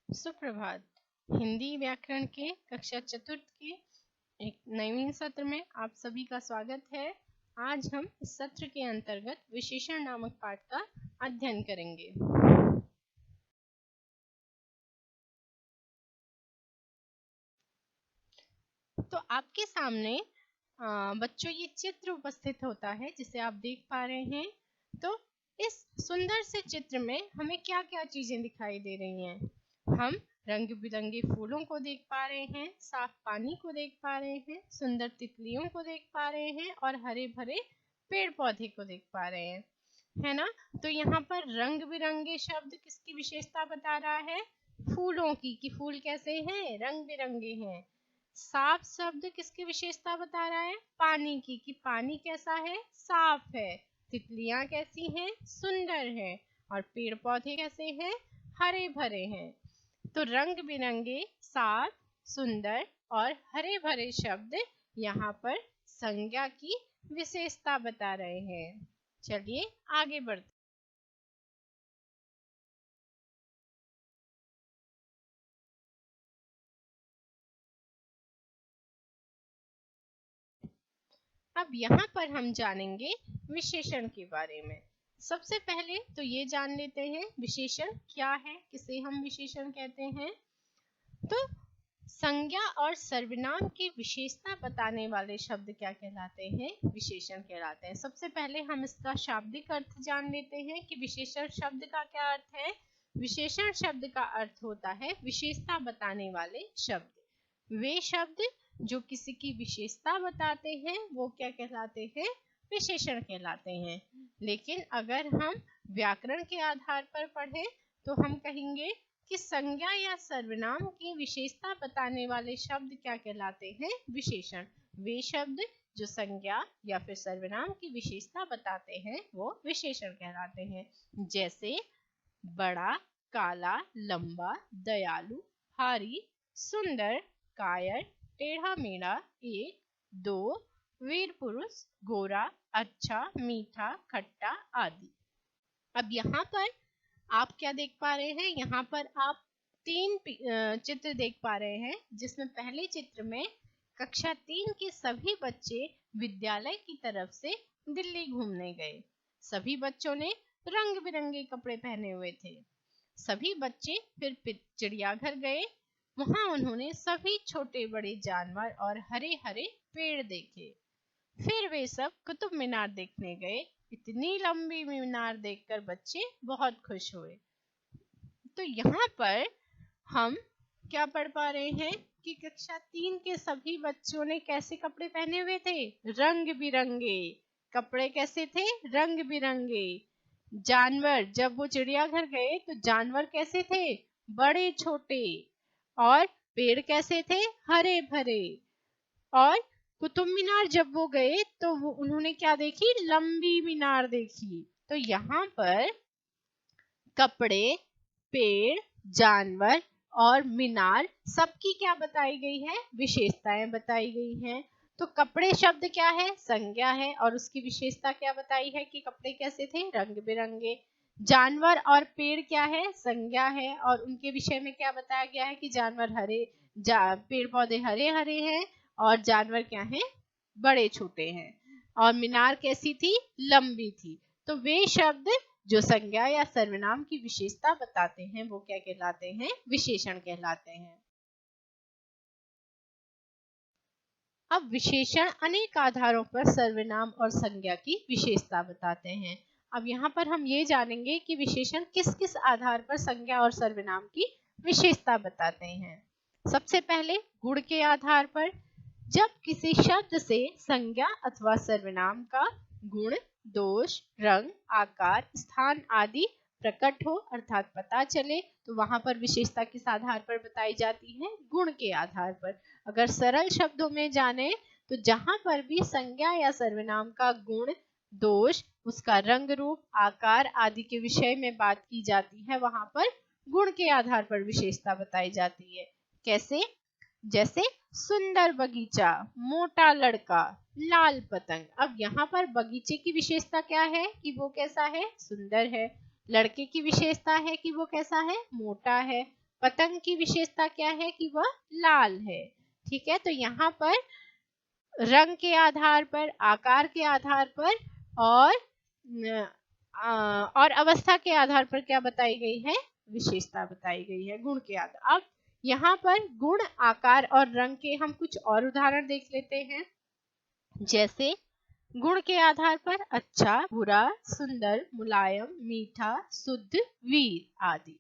सुप्रभात। हिंदी व्याकरण के कक्षा चतुर्थ के एक नवीन सत्र में आप सभी का स्वागत है। आज हम इस सत्र के अंतर्गत विशेषण नामक पाठ का अध्ययन करेंगे। तो आपके सामने बच्चों ये चित्र उपस्थित होता है जिसे आप देख पा रहे हैं। तो इस सुंदर से चित्र में हमें क्या क्या चीजें दिखाई दे रही हैं? हम रंग बिरंगे फूलों को देख पा रहे हैं, साफ पानी को देख पा रहे हैं, सुंदर तितलियों को देख पा रहे हैं और हरे भरे पेड़ पौधे को देख पा रहे हैं, है ना। तो यहाँ पर रंग बिरंगे शब्द किसकी विशेषता बता रहा है? फूलों की, कि फूल कैसे हैं? रंग बिरंगे हैं। साफ शब्द किसकी विशेषता बता रहा है? पानी की, कि पानी कैसा है? साफ है। तितलियां कैसी हैं? सुंदर हैं। और पेड़ पौधे कैसे हैं? हरे भरे हैं। तो रंग बिरंगे, साफ, सुंदर और हरे भरे शब्द यहाँ पर संज्ञा की विशेषता बता रहे हैं। चलिए आगे बढ़ते। अब यहाँ पर हम जानेंगे विशेषण के बारे में। सबसे पहले तो ये जान लेते हैं विशेषण क्या है, किसे हम विशेषण कहते हैं। तो संज्ञा और सर्वनाम की विशेषता बताने वाले शब्द क्या कहलाते हैं? विशेषण कहलाते हैं। सबसे पहले हम इसका शाब्दिक अर्थ जान लेते हैं कि विशेषण शब्द का क्या अर्थ है। विशेषण शब्द का अर्थ होता है विशेषता बताने वाले शब्द। वे शब्द जो किसी की विशेषता बताते हैं वो क्या कहलाते हैं? विशेषण कहलाते हैं। लेकिन अगर हम व्याकरण के आधार पर पढ़ें तो हम कहेंगे कि संज्ञा या सर्वनाम की विशेषता बताने वाले शब्द क्या कहलाते हैं? विशेषण। वे शब्द जो संज्ञा या फिर सर्वनाम की विशेषता बताते हैं वो विशेषण कहलाते हैं। जैसे बड़ा, काला, लंबा, दयालु, भारी, सुंदर, कायर, टेढ़ा मेढ़ा, एक, दो, वीर पुरुष, गोरा, अच्छा, मीठा, खट्टा आदि। अब यहाँ पर आप क्या देख पा रहे हैं? यहाँ पर आप तीन चित्र देख पा रहे हैं, जिसमें पहले चित्र में कक्षा 3 के सभी बच्चे विद्यालय की तरफ से दिल्ली घूमने गए। सभी बच्चों ने रंग बिरंगे कपड़े पहने हुए थे। सभी बच्चे फिर चिड़ियाघर गए। वहां उन्होंने सभी छोटे बड़े जानवर और हरे हरे पेड़ देखे। फिर वे सब कुतुब मीनार देखने गए। इतनी लंबी मीनार देखकर बच्चे बहुत खुश हुए। तो यहाँ पर हम क्या पढ़ पा रहे हैं कि कक्षा 3 के सभी बच्चों ने कैसे कपड़े पहने हुए थे? रंग बिरंगे कपड़े। कैसे थे? रंग बिरंगे। जानवर, जब वो चिड़ियाघर गए तो जानवर कैसे थे? बड़े छोटे। और पेड़ कैसे थे? हरे भरे। और कुतुब मीनार जब वो गए तो वो उन्होंने क्या देखी? लंबी मीनार देखी। तो यहाँ पर कपड़े, पेड़, जानवर और मीनार सबकी क्या बताई गई है? विशेषताएं बताई गई हैं। तो कपड़े शब्द क्या है? संज्ञा है और उसकी विशेषता क्या बताई है कि कपड़े कैसे थे? रंग बिरंगे। जानवर और पेड़ क्या है? संज्ञा है और उनके विषय में क्या बताया गया है कि जानवर पेड़ पौधे हरे हरे हैं और जानवर क्या हैं? बड़े छोटे हैं। और मीनार कैसी थी? लंबी थी। तो वे शब्द जो संज्ञा या सर्वनाम की विशेषता बताते हैं वो क्या कहलाते हैं? विशेषण कहलाते हैं। अब विशेषण अनेक आधारों पर सर्वनाम और संज्ञा की विशेषता बताते हैं। अब यहाँ पर हम ये जानेंगे कि विशेषण किस किस आधार पर संज्ञा और सर्वनाम की विशेषता बताते हैं। सबसे पहले गुण के आधार पर। जब किसी शब्द से संज्ञा अथवा सर्वनाम का गुण, दोष, रंग, आकार, स्थान आदि प्रकट हो अर्थात पता चले तो वहां पर विशेषता किस आधार पर बताई जाती है? गुण के आधार पर। अगर सरल शब्दों में जाने तो जहां पर भी संज्ञा या सर्वनाम का गुण, दोष, उसका रंग रूप, आकार आदि के विषय में बात की जाती है वहां पर गुण के आधार पर विशेषता बताई जाती है। कैसे? जैसे सुंदर बगीचा, मोटा लड़का, लाल पतंग। अब यहाँ पर बगीचे की विशेषता क्या है कि वो कैसा है? सुंदर है। लड़के की विशेषता है कि वो कैसा है? मोटा है। पतंग की विशेषता क्या है कि वह लाल है। ठीक है, तो यहाँ पर रंग के आधार पर, आकार के आधार पर और अवस्था के आधार पर क्या बताई गई है, विशेषता बताई गई है गुण के आधार। अब यहाँ पर गुण, आकार और रंग के हम कुछ और उदाहरण देख लेते हैं। जैसे गुण के आधार पर अच्छा, बुरा, सुंदर, मुलायम, मीठा, शुद्ध, वीर आदि।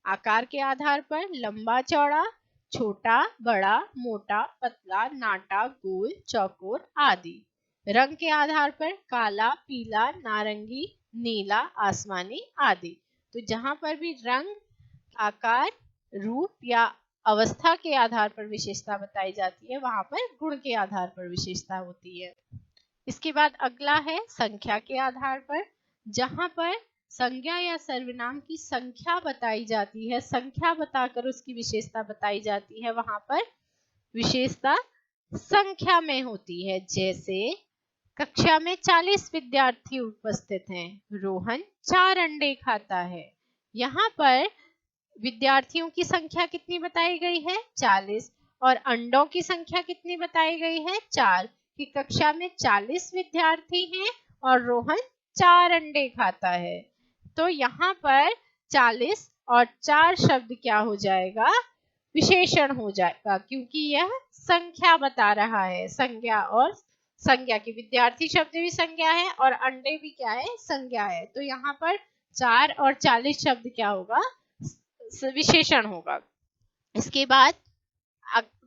आकार के आधार पर लंबा चौड़ा, छोटा बड़ा, मोटा पतला, नाटा गोल, चौकोर आदि। रंग के आधार पर काला, पीला, नारंगी, नीला, आसमानी आदि। तो जहां पर भी रंग, आकार, रूप या अवस्था के आधार पर विशेषता बताई जाती है, वहां पर गुण के आधार पर विशेषता होती है। इसके बाद अगला है संख्या के आधार पर। जहां पर संज्ञा या सर्वनाम की संख्या बताई जाती है, संख्या बताकर उसकी विशेषता बताई जाती है, वहां पर विशेषता संख्या में होती है। जैसे कक्षा में 40 विद्यार्थी उपस्थित हैं, रोहन 4 अंडे खाता है। यहाँ पर विद्यार्थियों की संख्या कितनी बताई गई है, 40, और अंडों की संख्या कितनी बताई गई है, 4, कि कक्षा में 40 विद्यार्थी हैं और रोहन 4 अंडे खाता है। तो यहाँ पर 40 और 4 शब्द क्या हो जाएगा, विशेषण हो जाएगा, क्योंकि यह संख्या बता रहा है। संज्ञा और संज्ञा की, विद्यार्थी शब्द भी संज्ञा है और अंडे भी क्या है, संज्ञा है। तो यहाँ पर 4 और 40 शब्द क्या होगा, विशेषण होगा। इसके बाद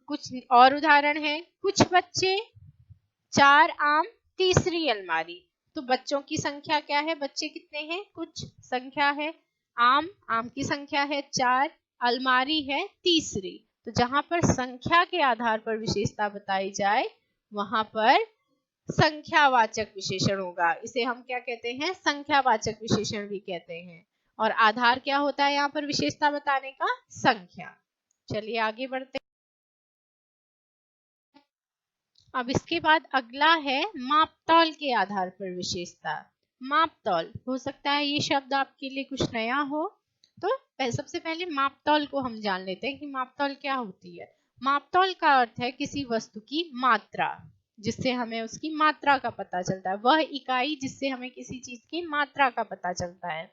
कुछ और उदाहरण है। कुछ बच्चे, 4 आम, तीसरी अलमारी। तो बच्चों की संख्या क्या है, बच्चे कितने हैं, कुछ संख्या है, आम की संख्या है 4, अलमारी है तीसरी। तो जहां पर संख्या के आधार पर विशेषता बताई जाए, वहां पर संख्यावाचक विशेषण होगा। इसे हम क्या कहते हैं, संख्यावाचक विशेषण भी कहते हैं। और आधार क्या होता है यहाँ पर विशेषता बताने का, संख्या। चलिए आगे बढ़ते हैं। अब इसके बाद अगला है मापतौल के आधार पर विशेषता। मापतौल, हो सकता है ये शब्द आपके लिए कुछ नया हो, तो सबसे पहले मापतौल को हम जान लेते हैं कि मापतौल क्या होती है। मापतौल का अर्थ है किसी वस्तु की मात्रा, जिससे हमें उसकी मात्रा का पता चलता है, वह इकाई जिससे हमें किसी चीज की मात्रा का पता चलता है।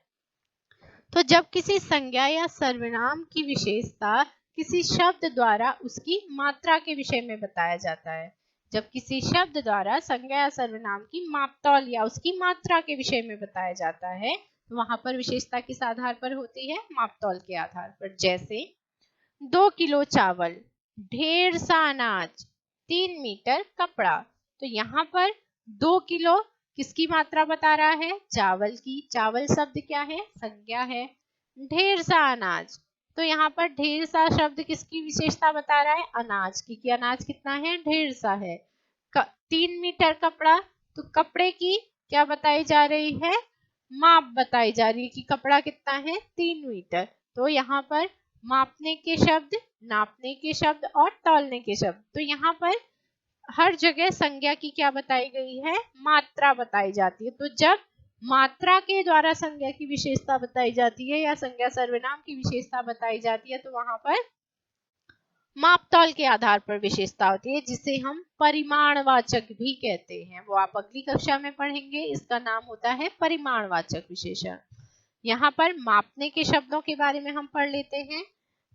तो जब किसी संज्ञा या सर्वनाम की विशेषता किसी शब्द द्वारा उसकी मात्रा के विषय में बताया जाता है, जब किसी शब्द द्वारा संज्ञा या सर्वनाम की मापतौल या उसकी मात्रा के विषय में बताया जाता है, तो वहां पर विशेषता किस आधार पर होती है, मापतौल के आधार पर। जैसे 2 किलो चावल, ढेर सा अनाज, 3 मीटर कपड़ा। तो यहाँ पर 2 किलो किसकी मात्रा बता रहा है, चावल की। चावल शब्द क्या है, संज्ञा है। ढेर सा अनाज, तो यहाँ पर ढेर सा शब्द किसकी विशेषता बता रहा है, अनाज की, कि अनाज कितना है, ढेर सा है। 3 मीटर कपड़ा, तो कपड़े की क्या बताई जा रही है, माप बताई जा रही है कि कपड़ा कितना है, 3 मीटर। तो यहाँ पर मापने के शब्द, नापने के शब्द और तौलने के शब्द। तो यहाँ पर हर जगह संज्ञा की क्या बताई गई है, मात्रा बताई जाती है। तो जब मात्रा के द्वारा संज्ञा की विशेषता बताई जाती है या संज्ञा सर्वनाम की विशेषता बताई जाती है, तो वहां पर मापतौल के आधार पर विशेषता होती है, जिसे हम परिमाणवाचक भी कहते हैं। वो आप अगली कक्षा में पढ़ेंगे, इसका नाम होता है परिमाणवाचक विशेषण। यहाँ पर मापने के शब्दों के बारे में हम पढ़ लेते हैं।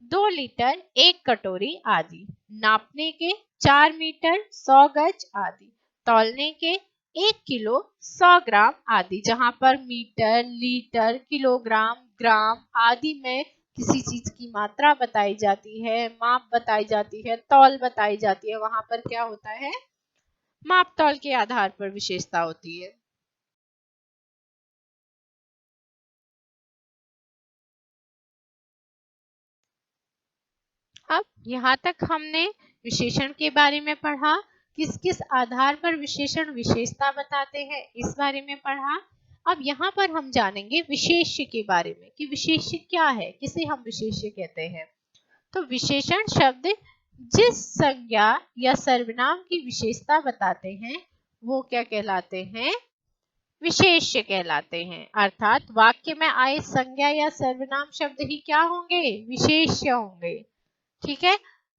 2 लीटर, 1 कटोरी आदि। नापने के 4 मीटर, 100 गज आदि। तौलने के 1 किलो, 100 ग्राम आदि। जहां पर मीटर, लीटर, किलोग्राम, ग्राम आदि में किसी चीज की मात्रा बताई जाती है, माप बताई जाती है, तौल बताई जाती है, वहां पर क्या होता है, मापतौल के आधार पर विशेषता होती है। अब यहाँ तक हमने विशेषण के बारे में पढ़ा, किस किस आधार पर विशेषण विशेषता बताते हैं, इस बारे में पढ़ा। अब यहाँ पर हम जानेंगे विशेष्य के बारे में, कि विशेष्य क्या है, किसे हम विशेष्य कहते हैं। तो विशेषण शब्द जिस संज्ञा या सर्वनाम की विशेषता बताते हैं, वो क्या कहलाते हैं, विशेष्य कहलाते हैं। अर्थात वाक्य में आए संज्ञा या सर्वनाम शब्द ही क्या होंगे, विशेष्य होंगे। ठीक है,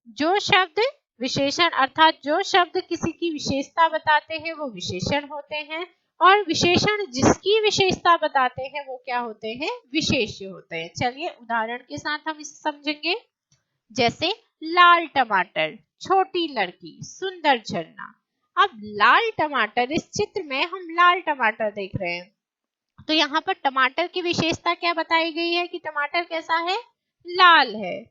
जो शब्द विशेषण अर्थात जो शब्द किसी की विशेषता बताते हैं वो विशेषण होते हैं, और विशेषण जिसकी विशेषता बताते हैं वो क्या होते हैं, विशेष्य होते हैं। चलिए उदाहरण के साथ हम इसे समझेंगे। जैसे लाल टमाटर, छोटी लड़की, सुंदर झरना। अब लाल टमाटर, इस चित्र में हम लाल टमाटर देख रहे हैं, तो यहाँ पर टमाटर की विशेषता क्या बताई गई है कि टमाटर कैसा है, लाल है।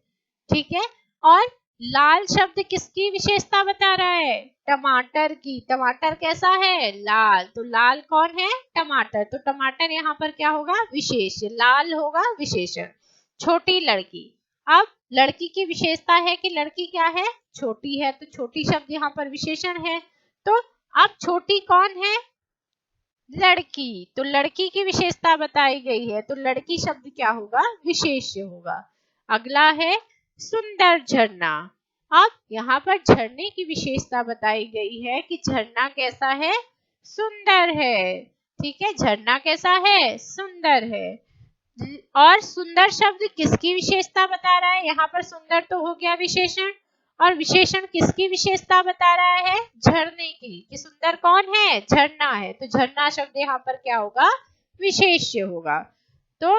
ठीक है, और लाल शब्द किसकी विशेषता बता रहा है, टमाटर की। टमाटर कैसा है, लाल। तो लाल कौन है, टमाटर। तो टमाटर यहाँ पर क्या होगा, विशेष्य, लाल होगा विशेषण। छोटी लड़की, अब लड़की की विशेषता है कि लड़की क्या है, छोटी है, तो छोटी शब्द यहाँ पर विशेषण है। तो अब छोटी कौन है, लड़की। तो लड़की की विशेषता बताई गई है, तो लड़की शब्द क्या होगा, विशेष्य होगा। अगला है सुंदर झरना। अब यहाँ पर झरने की विशेषता बताई गई है कि झरना कैसा है, सुंदर है। ठीक है, झरना कैसा है, सुंदर है। और सुंदर शब्द किसकी विशेषता बता रहा है, यहाँ पर सुंदर तो हो गया विशेषण, और विशेषण किसकी विशेषता बता रहा है, झरने की, कि सुंदर कौन है, झरना है। तो झरना शब्द यहाँ पर क्या होगा, विशेष्य होगा। तो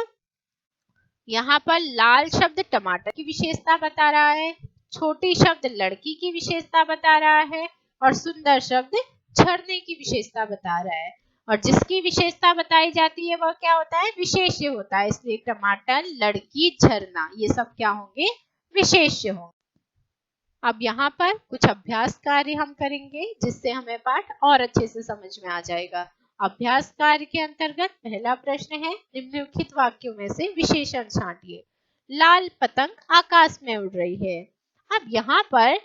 यहाँ पर लाल शब्द टमाटर की विशेषता बता रहा है, छोटी शब्द लड़की की विशेषता बता रहा है, और सुंदर शब्द झरने की विशेषता बता रहा है। और जिसकी विशेषता बताई जाती है वह क्या होता है, विशेष्य होता है। इसलिए टमाटर, लड़की, झरना, ये सब क्या होंगे, विशेष्य होंगे। अब यहाँ पर कुछ अभ्यास कार्य हम करेंगे जिससे हमें पाठ और अच्छे से समझ में आ जाएगा। अभ्यास कार्य के अंतर्गत पहला प्रश्न है, निम्नलिखित वाक्यों में से विशेषण छांटिए। लाल पतंग आकाश में उड़ रही है। अब यहाँ पर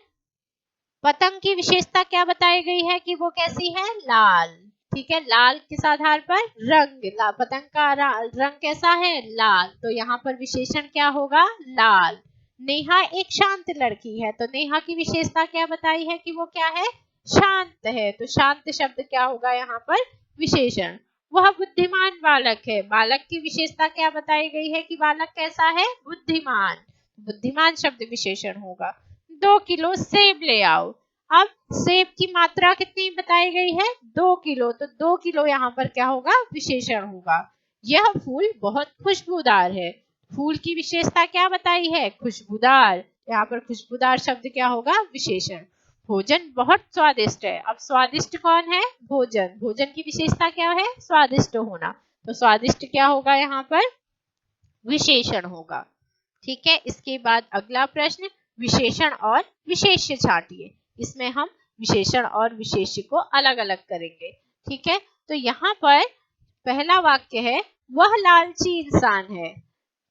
पतंग की विशेषता क्या बताई गई है कि वो कैसी है, लाल। ठीक है, लाल किस आधार पर, रंग, पतंग का रंग कैसा है, लाल। तो यहाँ पर विशेषण क्या होगा, लाल। नेहा एक शांत लड़की है, तो नेहा की विशेषता क्या बताई है कि वो क्या है, शांत है। तो शांत शब्द क्या होगा यहाँ पर, विशेषण। वह बुद्धिमान बालक है, बालक की विशेषता क्या बताई गई है कि बालक कैसा है, बुद्धिमान। बुद्धिमान शब्द विशेषण होगा। 2 किलो सेब ले आओ। अब सेब की मात्रा कितनी बताई गई है, 2 किलो। तो 2 किलो यहाँ पर क्या होगा, विशेषण होगा। यह फूल बहुत खुशबूदार है। फूल की विशेषता क्या बताई है, खुशबूदार। यहाँ पर खुशबूदार शब्द क्या होगा, विशेषण। भोजन बहुत स्वादिष्ट है। अब स्वादिष्ट कौन है, भोजन। भोजन की विशेषता क्या है, स्वादिष्ट होना। तो स्वादिष्ट क्या होगा यहाँ पर, विशेषण होगा। ठीक है, इसके बाद अगला प्रश्न, विशेषण और विशेष्य छांटिए। इसमें हम विशेषण और विशेष्य को अलग अलग करेंगे। ठीक है, तो यहाँ पर पहला वाक्य है, वह लालची इंसान है।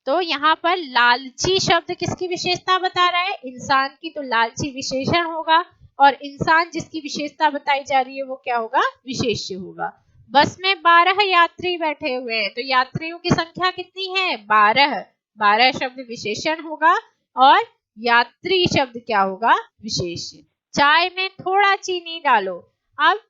तो यहाँ पर लालची शब्द किसकी विशेषता बता रहा है, इंसान की। तो लालची विशेषण होगा, और इंसान जिसकी विशेषता बताई जा रही है वो क्या होगा, विशेष्य होगा। बस में 12 यात्री बैठे हुए हैं, तो यात्रियों की संख्या कितनी है, 12। 12 शब्द विशेषण होगा, और यात्री शब्द क्या होगा, विशेष्य। चाय में थोड़ा चीनी डालो। अब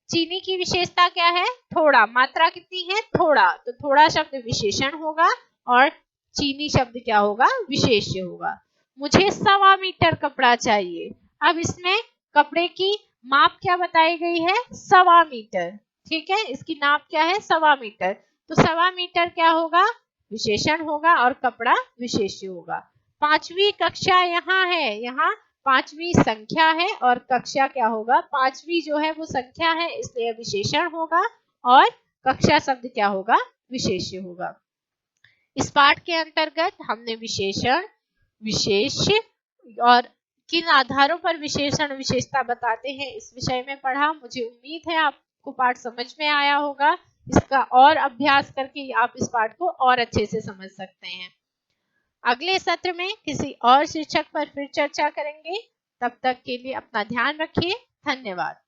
चीनी की विशेषता क्या है, थोड़ा। मात्रा कितनी है, थोड़ा। तो थोड़ा शब्द विशेषण होगा, और चीनी शब्द क्या होगा, विशेष्य होगा। मुझे 1.25 मीटर कपड़ा चाहिए। अब इसमें कपड़े की माप क्या बताई गई है, 1.25 मीटर। ठीक है, इसकी नाप क्या है, 1.25 मीटर। तो 1.25 मीटर क्या होगा, विशेषण होगा, और कपड़ा विशेष्य होगा। 5वीं कक्षा यहाँ है। यहाँ 5वीं संख्या है, और कक्षा क्या होगा, 5वीं जो है वो संख्या है, इसलिए विशेषण होगा, और कक्षा शब्द क्या होगा, विशेष्य होगा। इस पाठ के अंतर्गत हमने विशेषण, विशेष्य और किन आधारों पर विशेषण विशेषता बताते हैं इस विषय में पढ़ा। मुझे उम्मीद है आपको पाठ समझ में आया होगा। इसका और अभ्यास करके आप इस पाठ को और अच्छे से समझ सकते हैं। अगले सत्र में किसी और शीर्षक पर फिर चर्चा करेंगे। तब तक के लिए अपना ध्यान रखिए। धन्यवाद।